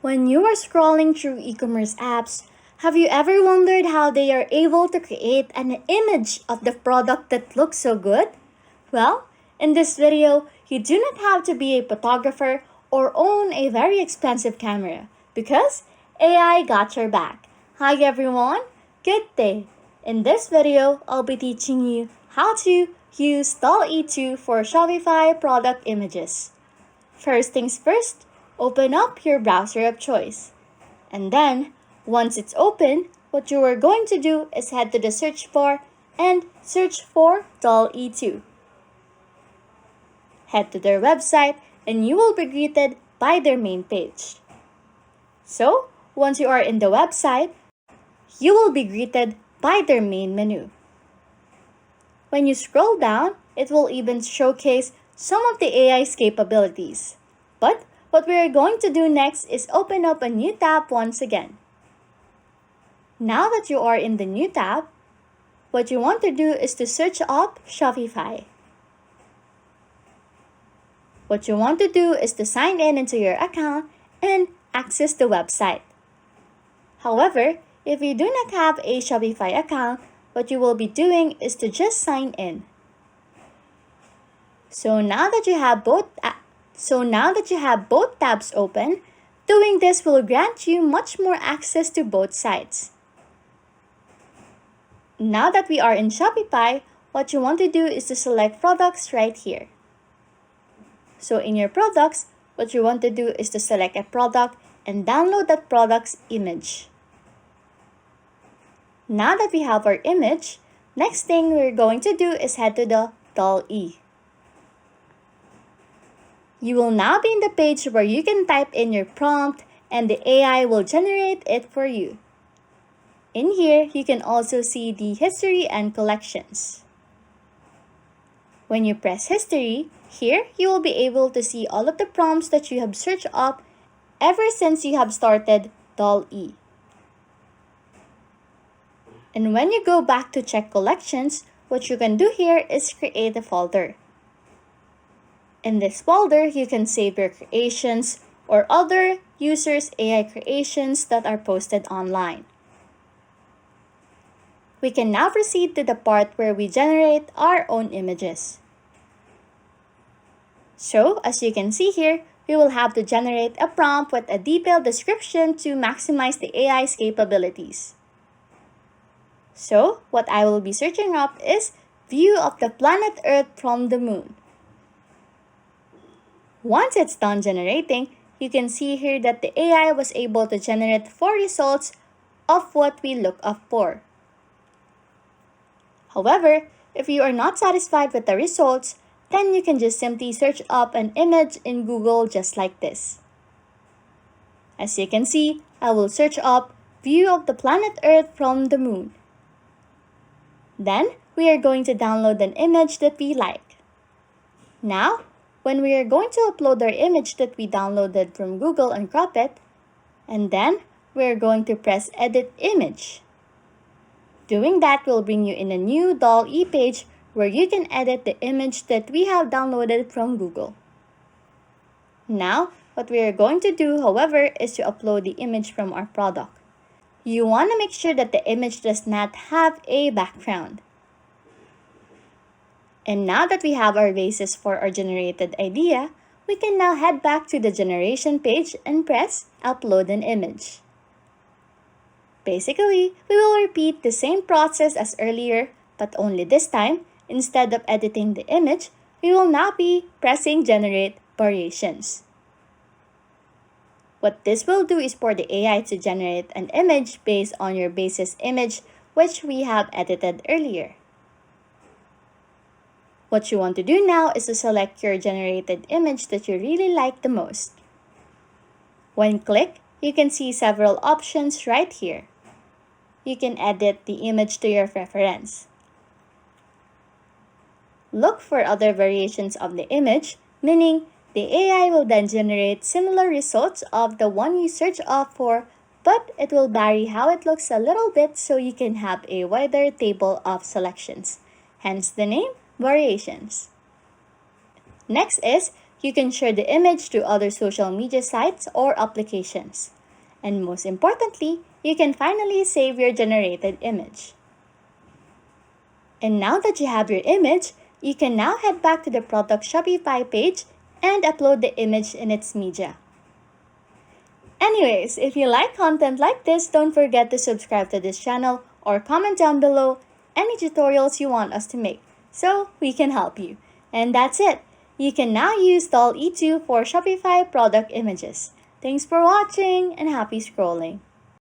When you are scrolling through e-commerce apps, have you ever wondered how they are able to create an image of the product that looks so good? Well, in this video, you do not have to be a photographer or own a very expensive camera because AI got your back. Hi everyone, good day. In this video, I'll be teaching you how to use Dall-E 2 for Shopify product images. First things first, open up your browser of choice. And then, once it's open, what you are going to do is head to the search bar and search for Dall-E 2. Head to their website and you will be greeted by their main page. So, once you are in the website, you will be greeted by their main menu. When you scroll down, it will even showcase some of the AI's capabilities. But what we are going to do next is open up a new tab once again. Now that you are in the new tab, what you want to do is to search up Shopify. What you want to do is to sign in into your account and access the website. However, if you do not have a Shopify account, what you will be doing is to just sign in. So now that you have both tabs open, doing this will grant you much more access to both sites. Now that we are in Shopify, what you want to do is to select products right here. So in your products, what you want to do is to select a product and download that product's image. Now that we have our image, next thing we're going to do is head to the Dall-E. You will now be in the page where you can type in your prompt and the AI will generate it for you. In here, you can also see the history and collections. When you press history, here you will be able to see all of the prompts that you have searched up ever since you have started Dall-E. And when you go back to check collections, what you can do here is create a folder. In this folder, you can save your creations or other users' AI creations that are posted online. We can now proceed to the part where we generate our own images. So, as you can see here, we will have to generate a prompt with a detailed description to maximize the AI's capabilities. So, what I will be searching up is view of the planet Earth from the moon. Once it's done generating, you can see here that the AI was able to generate 4 results of what we look up for. However, if you are not satisfied with the results, then you can just simply search up an image in Google just like this. As you can see, I will search up view of the planet Earth from the moon. Then, we are going to download an image that we like. Now, when we are going to upload our image that we downloaded from Google and crop it, and then we are going to press Edit Image. Doing that will bring you in a new Dall-E page where you can edit the image that we have downloaded from Google. Now, what we are going to do, however, is to upload the image from our product. You want to make sure that the image does not have a background. And now that we have our basis for our generated idea, we can now head back to the generation page and press Upload an Image. Basically, we will repeat the same process as earlier, but only this time, instead of editing the image, we will now be pressing Generate Variations. What this will do is for the AI to generate an image based on your basis image, which we have edited earlier. What you want to do now is to select your generated image that you really like the most. When click, you can see several options right here. You can edit the image to your preference. Look for other variations of the image, meaning the AI will then generate similar results of the one you search up for, but it will vary how it looks a little bit so you can have a wider table of selections. Hence the name, Variations. Next is You can share the image to other social media sites or applications. And most importantly, you can finally save your generated image. And now that you have your image, you can now head back to the product Shopify page and upload the image in its media. Anyways, if you like content like this, don't forget to subscribe to this channel or comment down below any tutorials you want us to make so we can help you. And that's it. You can now use Dall-E 2 for Shopify product images. Thanks for watching and happy scrolling.